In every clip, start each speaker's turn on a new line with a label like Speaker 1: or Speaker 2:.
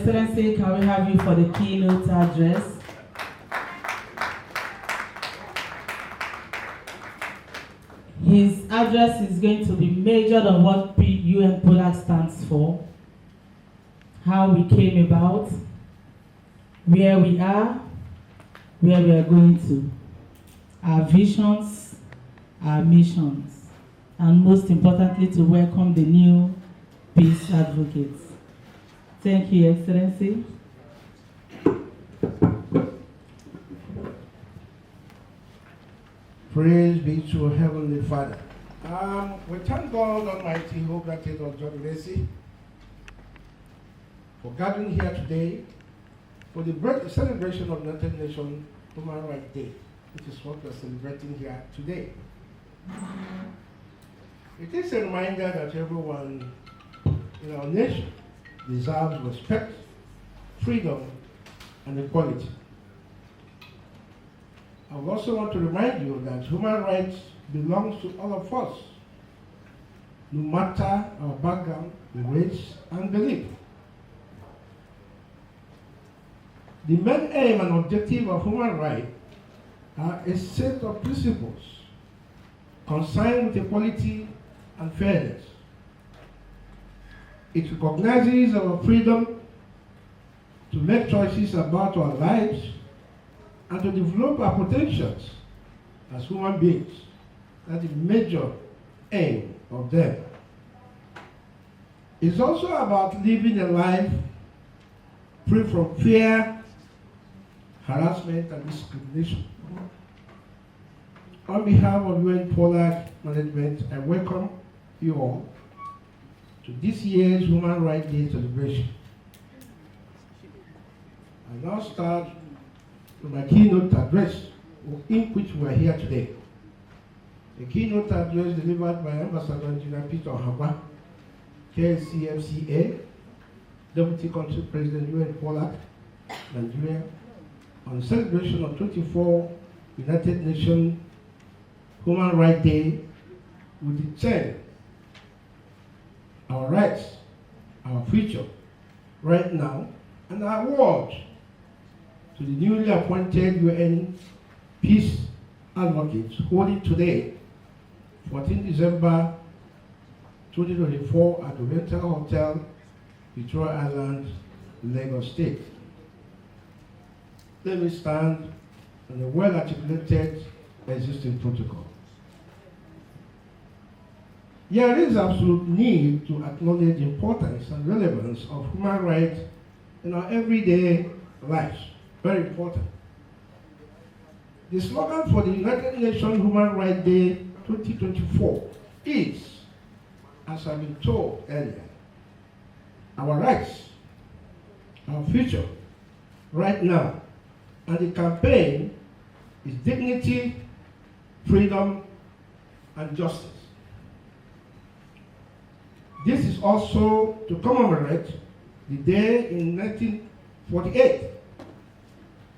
Speaker 1: Excellency, can we have you for the keynote address? His address is going to be majored on what UN POLAC stands for, how we came about, where we are going to, our visions, our missions, and most importantly, to welcome the new peace advocates. Thank you, Excellency.
Speaker 2: Praise be to Heavenly Father. We thank God Almighty, who granted us John Gracie, for gathering here today for the celebration of United Nations Human Rights Day, which is what we're celebrating here today. It is a reminder that everyone in our nation deserves respect, freedom, and equality. I also want to remind you that human rights belongs to all of us, no matter our background, race, and belief. The main aim and objective of human rights are a set of principles concerned with equality and fairness. It recognizes our freedom to make choices about our lives and to develop our potentials as human beings. That's the major aim of them. It's also about living a life free from fear, harassment, and discrimination. On behalf of UN POLAC Management, I welcome you all to this year's Human Rights Day celebration. I now start with my keynote address, in which we are here today. The keynote address delivered by Ambassador Engineer Peter Ohagwa, KCFCA, Deputy Country President UN POLAC, Nigeria, on the celebration of 24 United Nations Human Rights Day with the theme, our rights, our future, right now, and our award to the newly appointed UN Peace Advocates holding today, 14 December 2024 at the Oriental Hotel, Victoria Island, Lagos State. Let me stand on a well-articulated existing protocol. There is absolute need to acknowledge the importance and relevance of human rights in our everyday lives. Very important. The slogan for the United Nations Human Rights Day 2024 is, as I've been told earlier, our rights, our future, right now. And the campaign is dignity, freedom, and justice. This is also to commemorate the day in 1948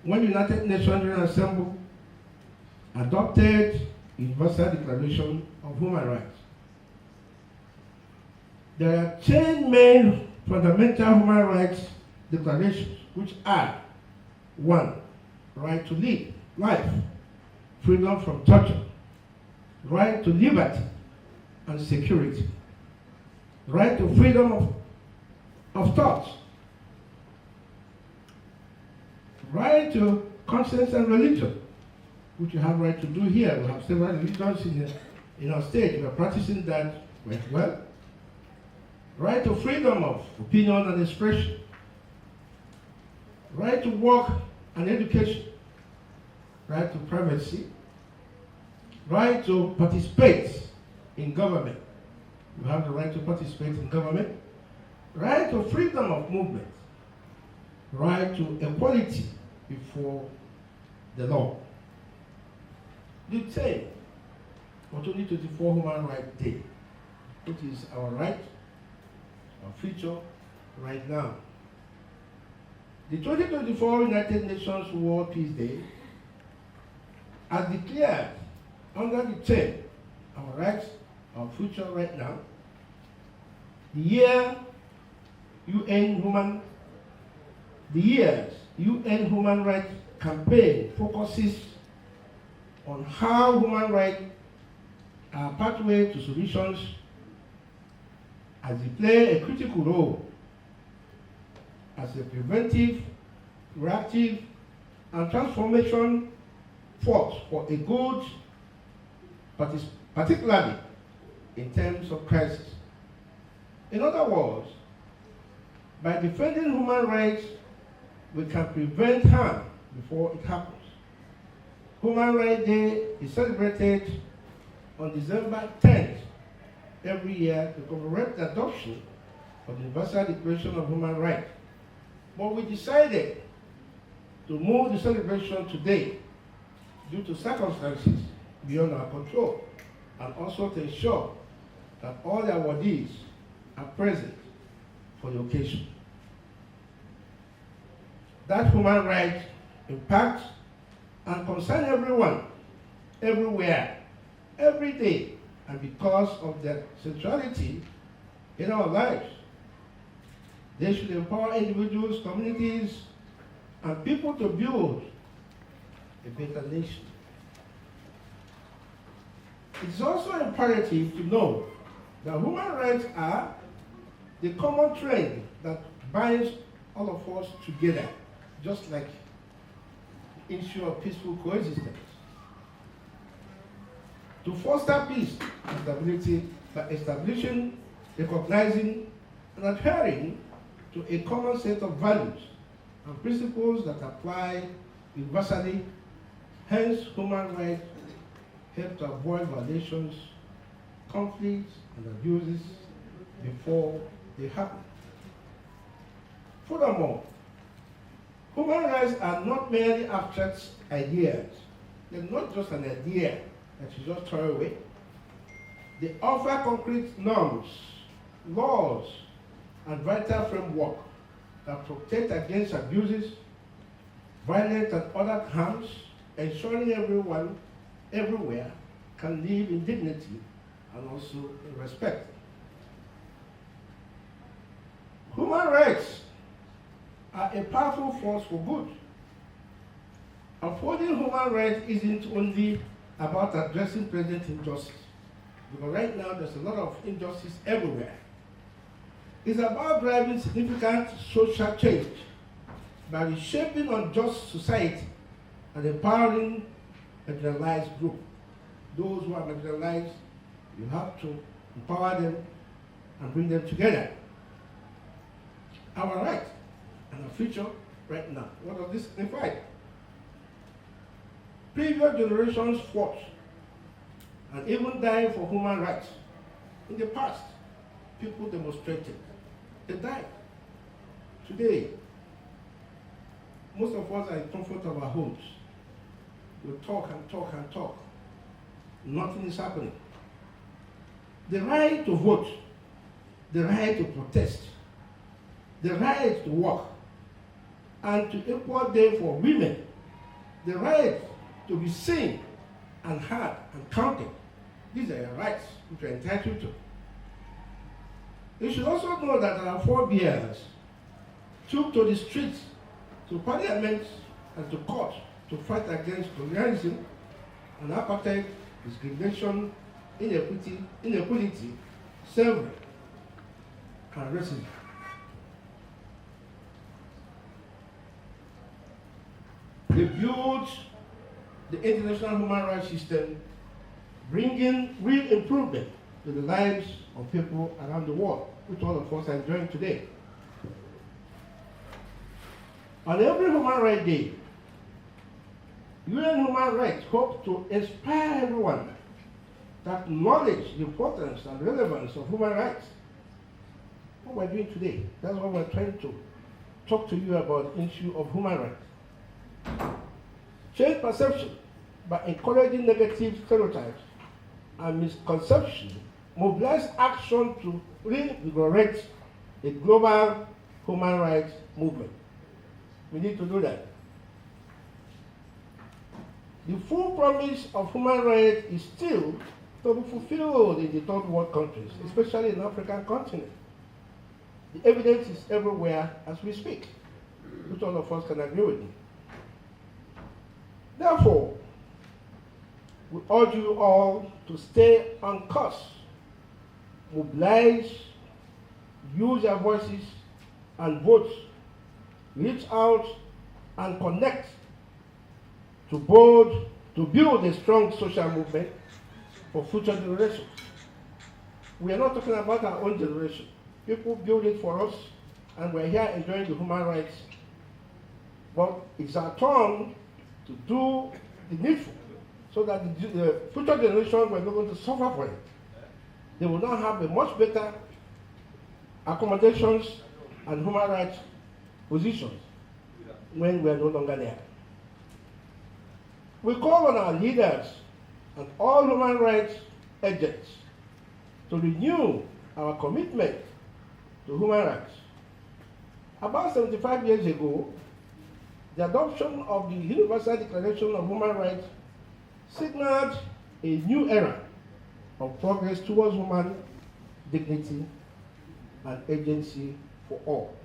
Speaker 2: when the United Nations General Assembly adopted the Universal Declaration of Human Rights. There are 10 main fundamental human rights declarations, which are: 1, right to life, freedom from torture, right to liberty and security, right to freedom of thought, right to conscience and religion, which you have right to do here. We have several religions in our state. We are practicing that quite well. Right to freedom of opinion and expression, right to work and education, right to privacy, right to participate in government. You have the right to participate in government, right to freedom of movement, right to equality before the law. The same for 2024 Human Rights Day, which is our right, our future, right now. The 2024 United Nations World Peace Day has declared under the theme, our rights, our future right now, the year UN Human the years, UN Human Rights Campaign focuses on how human rights are a pathway to solutions as they play a critical role as a preventive, reactive, and transformation force for a good, particularly in terms of crisis. In other words, by defending human rights, we can prevent harm before it happens. Human Rights Day is celebrated on December 10th every year to commemorate the adoption of the Universal Declaration of Human Rights. But we decided to move the celebration today due to circumstances beyond our control, and also to ensure that all the awardees are present for the occasion. That human rights impact and concern everyone, everywhere, every day, and because of their centrality in our lives. They should empower individuals, communities, and people to build a better nation. It's also imperative to know that human rights are the common thread that binds all of us together, just like the issue of peaceful coexistence. To foster peace and stability by establishing, recognizing, and adhering to a common set of values and principles that apply universally. Hence, human rights help to avoid violations, conflicts, and abuses before they happen. Furthermore, human rights are not merely abstract ideas. They're not just an idea that you just throw away. They offer concrete norms, laws, and vital framework that protect against abuses, violence, and other harms, ensuring everyone, everywhere, can live in dignity and also in respect. Human rights are a powerful force for good. Upholding human rights isn't only about addressing present injustice, because right now there's a lot of injustice everywhere. It's about driving significant social change by reshaping unjust society and empowering marginalized groups. Those who are marginalized, you have to empower them and bring them together. Our rights and our future right now. What does this signify? Previous generations fought and even died for human rights. In the past, people demonstrated. They died. Today, most of us are in comfort of our homes. We talk and talk and talk. Nothing is happening. The right to vote, the right to protest, the right to work, and to equal day for women, the right to be seen and heard and counted. These are your rights which you are entitled to. You should also know that our forebears took to the streets, to parliaments, and to courts to fight against colonialism and apartheid, discrimination, inequality, slavery, and racism. They built the international human rights system, bringing real improvement to the lives of people around the world, which all of us are enjoying today. On every Human Rights Day, UN Human Rights hope to inspire everyone to acknowledge the importance and relevance of human rights. What we're doing today, that's what we're trying to talk to you about, the issue of human rights. Change perception by encouraging negative stereotypes and misconception, mobilize action to reinvigorate a global human rights movement. We need to do that. The full promise of human rights is still to be fulfilled in the third world countries, especially in the African continent. The evidence is everywhere as we speak. which all of us can agree with me. Therefore, we urge you all to stay on course, mobilize, use your voices and vote, reach out and connect to build a strong social movement for future generations. We are not talking about our own generation. People build it for us, and we're here enjoying the human rights. But it's our turn to do the needful, so that the future generation were not going to suffer for it. They will now have a much better accommodations and human rights positions when we are no longer there. We call on our leaders and all human rights agents to renew our commitment to human rights. About 75 years ago, the adoption of the Universal Declaration of Human Rights signaled a new era of progress towards human dignity and agency for all.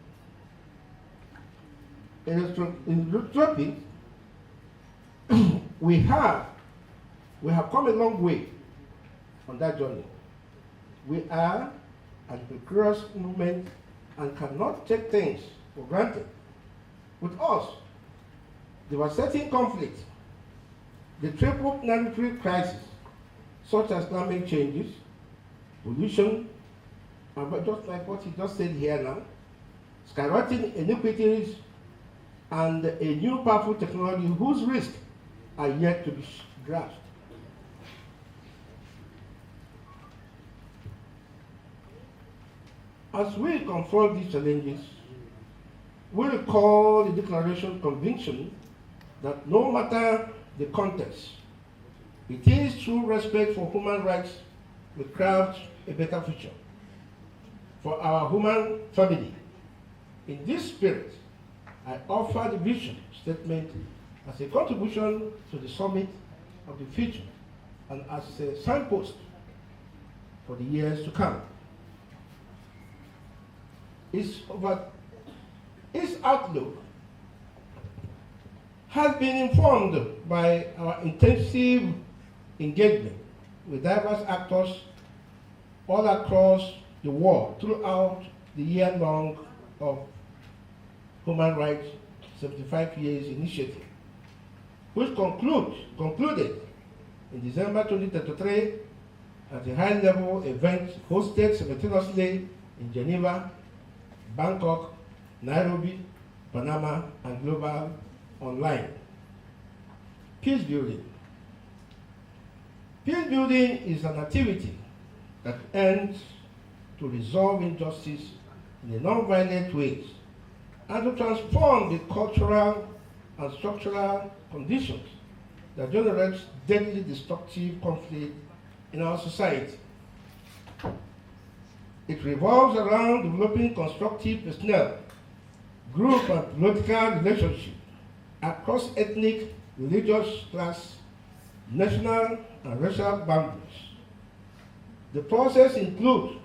Speaker 2: In retrospect, we have come a long way on that journey. We are an vigorous movement and cannot take things for granted. With us, devastating conflict, the triple planetary crisis, such as climate changes, pollution, and just like what he just said here now, skyrocketing inequities, and a new powerful technology whose risks are yet to be grasped. As we confront these challenges, we recall the Declaration conviction that no matter the context, it is through respect for human rights we craft a better future for our human family. In this spirit, I offer the vision statement as a contribution to the summit of the future and as a signpost for the years to come. Its outlook has been informed by our intensive engagement with diverse actors all across the world throughout the year-long of Human Rights 75 Years Initiative, which concluded in December 2023 at a high-level event hosted simultaneously in Geneva, Bangkok, Nairobi, Panama, and Global Online. Peace building. Peace building is an activity that aims to resolve injustice in a non-violent ways and to transform the cultural and structural conditions that generate deadly destructive conflict in our society. It revolves around developing constructive personnel, group and political relationships across ethnic, religious, class, national, and racial boundaries. The process includes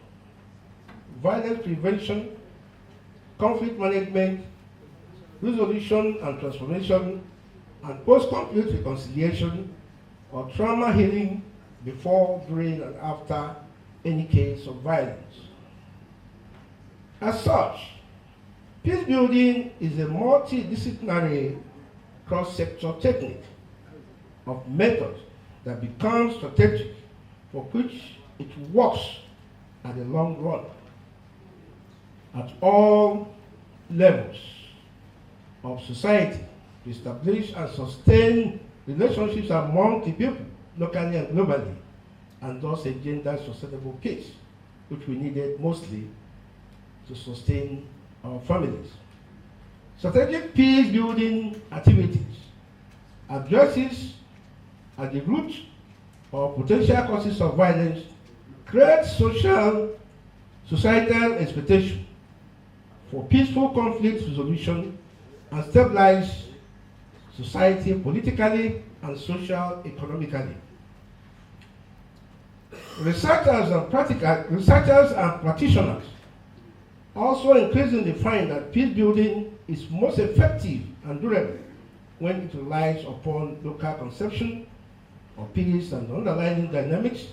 Speaker 2: violence prevention, conflict management, resolution and transformation, and post-conflict reconciliation or trauma healing before, during, and after any case of violence. As such, peace building is a multidisciplinary cross-sector technique of methods that becomes strategic, for which it works at the long run at all levels of society to establish and sustain relationships among the people, locally and globally, and thus engender sustainable peace, which we needed mostly to sustain our families. Strategic peace building activities addresses at the root of potential causes of violence, create societal expectation for peaceful conflict resolution, and stabilize society politically and economically. Researchers and practitioners also increasingly find that peace building is most effective and durable when it relies upon local conception of peace and underlying dynamics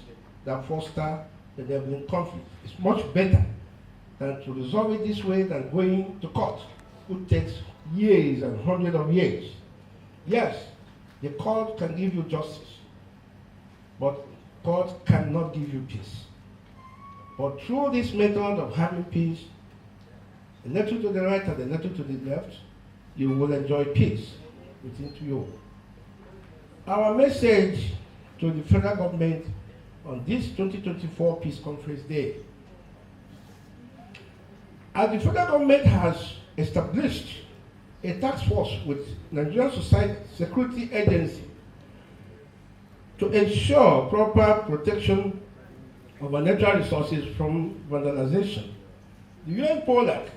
Speaker 2: that foster the enabling conflict. It's much better than to resolve it this way than going to court, which takes years and hundreds of years. Yes, the court can give you justice, but court cannot give you peace. But through this method of having peace, a little to the right and a little to the left, you will enjoy peace within you. Our message to the federal government on this 2024 Peace Conference Day. As the federal government has established a task force with Nigerian Security Agency to ensure proper protection of our natural resources from vandalization, the UN POLAC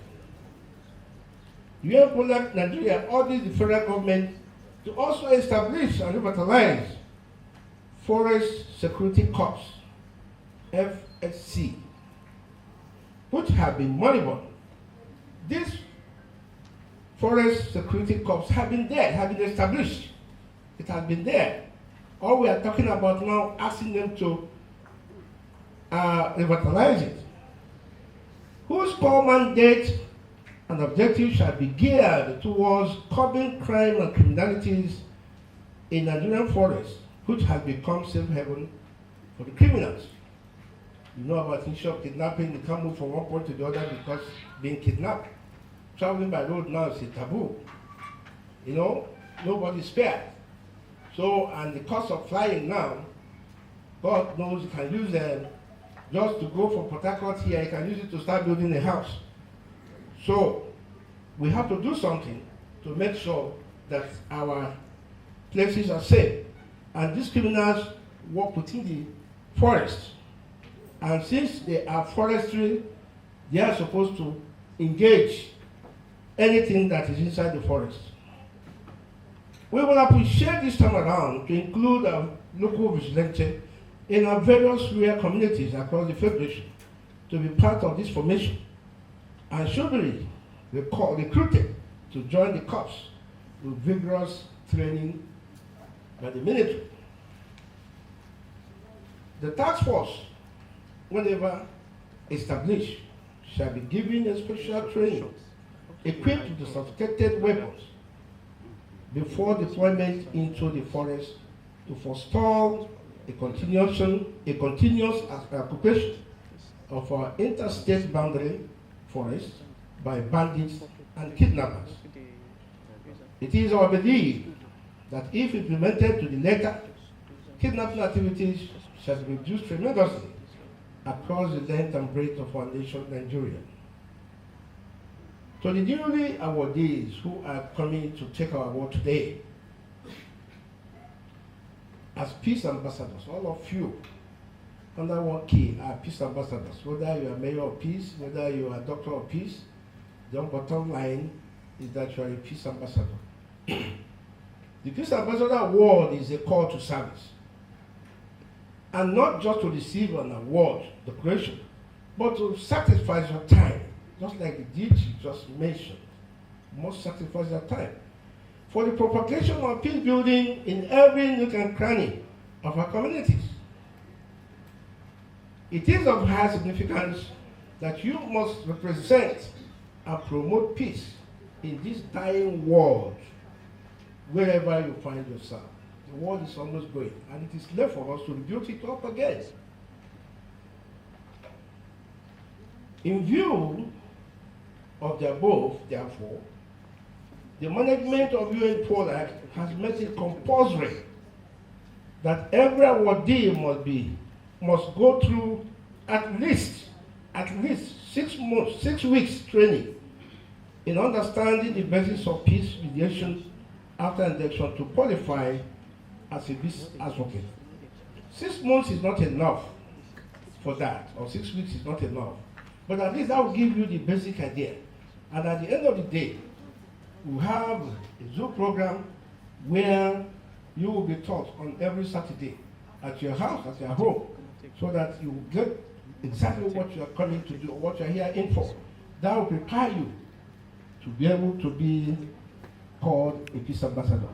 Speaker 2: Nigeria urges the federal government to also establish and revitalize Forest Security Corps, FSC, which have been moribund. These Forest Security Corps have been there, have been established. It has been there. All we are talking about now, asking them to revitalize it, whose core mandate and objective shall be geared towards curbing crime and criminalities in Nigerian forests, which has become safe haven for the criminals. You know about issue of kidnapping, they can't move from one point to the other because being kidnapped. Traveling by road now is a taboo. You know, nobody's spared. So, and the cost of flying now, God knows you can use them just to go from Port Harcourt here, you can use it to start building a house. So, we have to do something to make sure that our places are safe. And these criminals work within the forest. And since they are forestry, they are supposed to engage anything that is inside the forest. We will appreciate this time around to include our local vigilante in our various rural communities across the Federation to be part of this formation and should be recruited to join the corps with vigorous training by the military. The task force, whenever established, shall be given a special training equipped with the sophisticated weapons before deployment into the forest to forestall a continuous occupation of our interstate boundary forest by bandits and kidnappers. It is our belief that if implemented to the letter, kidnapping activities shall be reduced tremendously across the length and breadth of our nation, Nigeria. To the newly awardees who are coming to take our award today, as peace ambassadors, all of you, under one key, are peace ambassadors. Whether you are mayor of peace, whether you are doctor of peace, the bottom line is that you are a peace ambassador. The Peace Ambassador Award is a call to service. And not just to receive an award, decoration, but to sacrifice your time, just like the deed you just mentioned. You must sacrifice your time for the propagation of peace building in every nook and cranny of our communities. It is of high significance that you must represent and promote peace in this dying world, wherever you find yourself. The world is almost going, and it is left for us to rebuild it up again. In view of the above, therefore, the management of UN POLAC has made it compulsory that every awardee must go through at least 6 weeks training in understanding the basis of peace mediation after election to qualify as a peace advocate. 6 months is not enough for that, or 6 weeks is not enough. But at least that will give you the basic idea. And at the end of the day, we have a Zoom program where you will be taught on every Saturday at your house, at your home, so that you get exactly what you are coming to do, what you are here in for. That will prepare you to be able to be called a peace ambassador.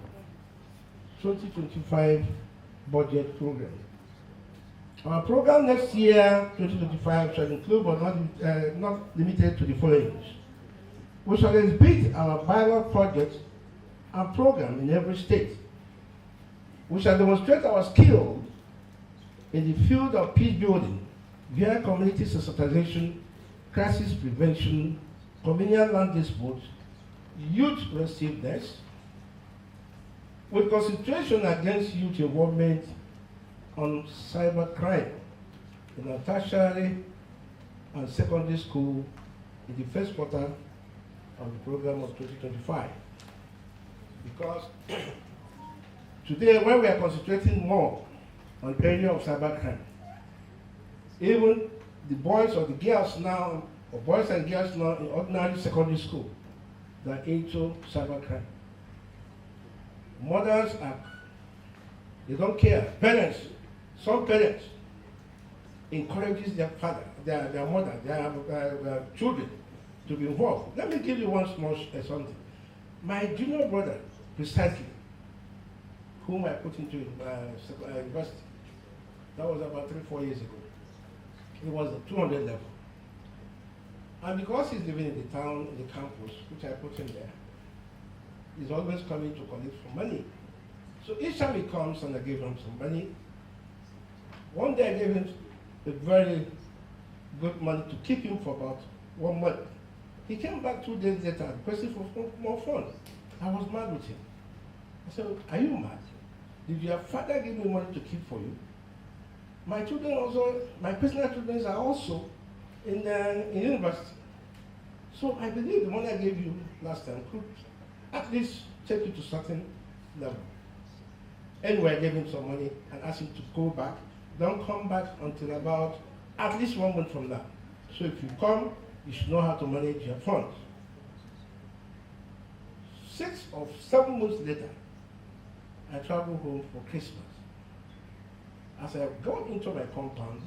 Speaker 2: 2025 budget program. Our program next year, 2025, shall include but not limited to the following. We shall exhibit our pilot projects and program in every state. We shall demonstrate our skill in the field of peace building via community sensitization, crisis prevention, communal land disputes, youth restiveness, with concentration against youth involvement on cyber crime in our tertiary and secondary school in the first quarter of the program of 2025. Because today, when we are concentrating more on the area of cyber crime, even the boys or the girls now, or boys and girls now in ordinary secondary school, they are into cyber crime. Mothers they don't care. Parents, some parents encourages their father, their mother, their children to be involved. Let me give you one small something. My junior brother, precisely, whom I put into university, that was about 3-4 years ago. He was at 200 level. And because he's living in the town, in the campus, which I put him there, he's always coming to collect for money. So each time he comes and I give him some money, one day I gave him a very good money to keep him for about 1 month. He came back 2 days later requesting for more funds. I was mad with him. I said, are you mad? Did your father give me money to keep for you? My children also, my personal children are also in university. So I believe the money I gave you last time could at least take you to certain level. Anyway, I gave him some money and asked him to go back. Don't come back until about at least 1 month from now. So if you come, you should know how to manage your funds. 6 or 7 months later, I traveled home for Christmas. As I got into my compound,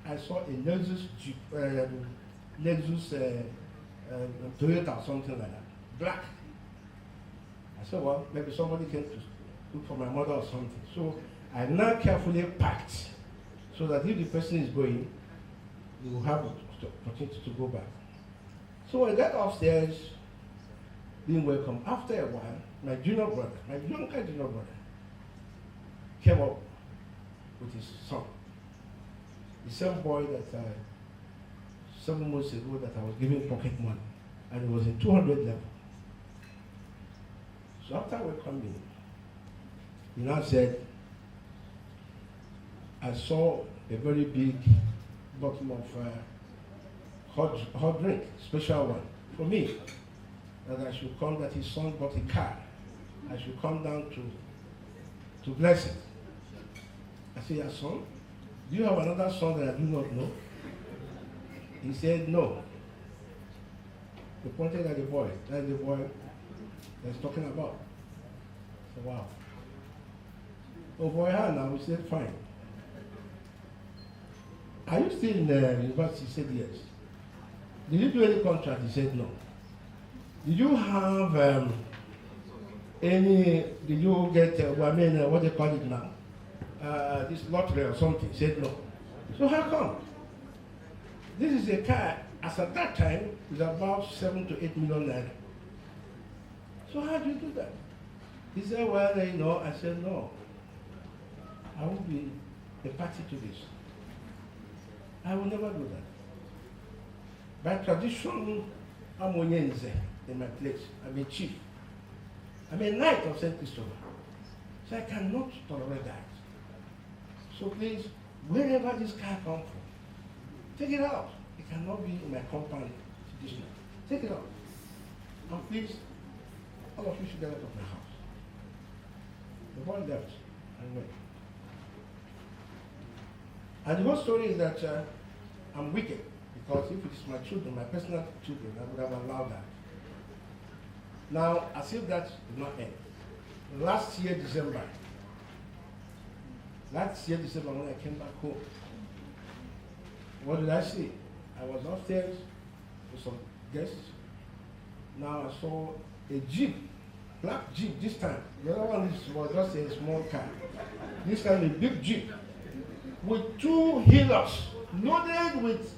Speaker 2: I saw a Lexus Toyota or something like that, black. I said, well, maybe somebody came to look for my mother or something. So I now carefully packed so that if the person is going, he will have an opportunity to go back. So when I got upstairs, being welcome, after a while, my junior brother, my younger junior brother, came up with his son. The same boy that 7 months ago that I was giving pocket money, and he was in 200 level. So after welcoming, he now said, I saw a very big bottle of hot drink, special one, for me, that I should come, that his son bought a car. I should come down to bless it. I said, your son? Do you have another son that I do not know? He said, no. He pointed at the boy. That's the boy that's talking about. I said, wow. Oh boy, how now? We said, fine. Are you still in the university? He said, yes. Did you do any contract? He said, no. Did you have did you get, what they call it now? This lottery or something? He said, no. So how come? This is a car, as at that time, is about 7 to 8 million naira. So how do you do that? He said, well, I said, no. I won't be a party to this. I will never do that. By tradition, I'm Onyenze in my place. I'm a chief. I'm a knight of St. Christopher. So I cannot tolerate that. So please, wherever this car comes from, take it out. It cannot be in my compound traditional. Take it out. And please, all of you should get out of my house. The boy left and went. And the whole story is that I'm wicked, because if it is my children, my personal children, I would have allowed that. Now, as if that did not end. Last year, December, when I came back home, what did I see? I was upstairs with some guests. Now I saw a jeep, black jeep this time. The other one was just a small car. This time a big jeep with two healers loaded with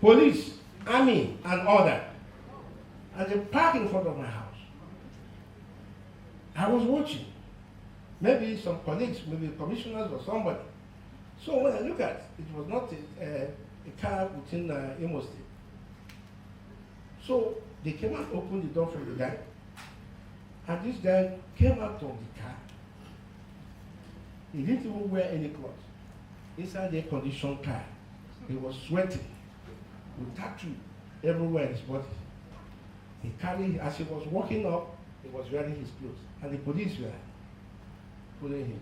Speaker 2: police, army, and order. And they parked in front of my house. I was watching. Maybe some colleagues, maybe commissioners or somebody. So when I look at it, it was not a car within Imo State. So they came and opened the door for the guy. And this guy came out of the car. He didn't even wear any clothes. Inside the air-conditioned car, he was sweating with tattoo everywhere in his body. He carried, as he was walking up, he was wearing his clothes. And the police were following him.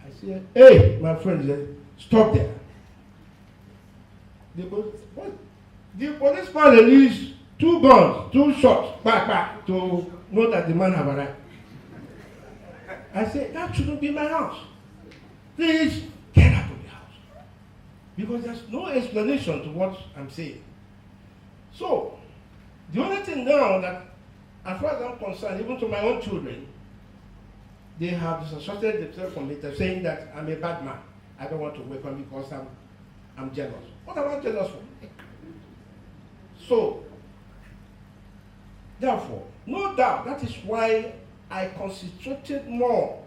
Speaker 2: I said, hey, my friend, said, stop there. The policeman released 2 guns, 2 shots, back, to know that the man have arrived. I said, that shouldn't be my house. Please get out of the house. Because there's no explanation to what I'm saying. So, the only thing now that, as far as I'm concerned, even to my own children, they have disassociated themselves from it, saying that I'm a bad man. I don't want to wake up because I'm jealous. What am I jealous for? So, therefore, no doubt, that is why I concentrated more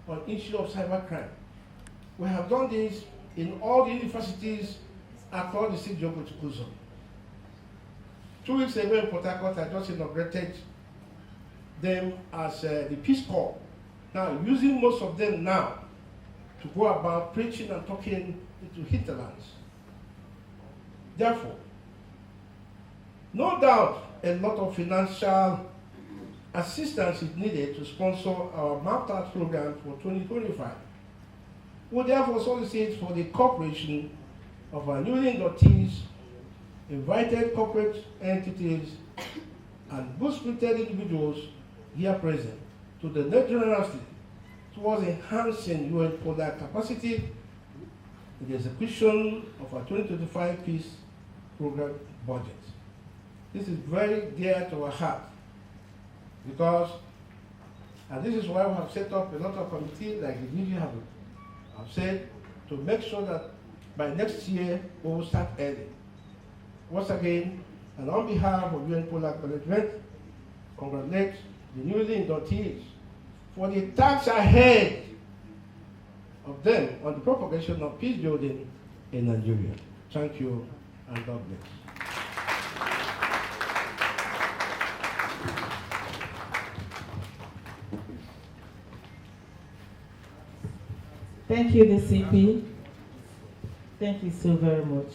Speaker 2: on issue of cybercrime. We have done this in all the universities across the state geopolitical zone. 2 weeks ago in Port Harcourt, I just inaugurated them as the Peace Corps. Now, using most of them now to go about preaching and talking into hinterlands. Therefore, no doubt a lot of financial assistance is needed to sponsor our mapped out program for 2025. We therefore solicit for the cooperation of our newly inductees, invited corporate entities, and good-spirited individuals here present to the net generosity towards enhancing UN product capacity in the execution of our 2025 peace program budget. This is very dear to our heart because, and this is why we have set up a lot of committees like the DG have said, to make sure that by next year we will start early. Once again, and on behalf of UN Product Management, congratulate the newly inductees for the task ahead of them on the propagation of peace building in Nigeria. Thank you and God bless.
Speaker 1: Thank you, DCP. Thank you so very much.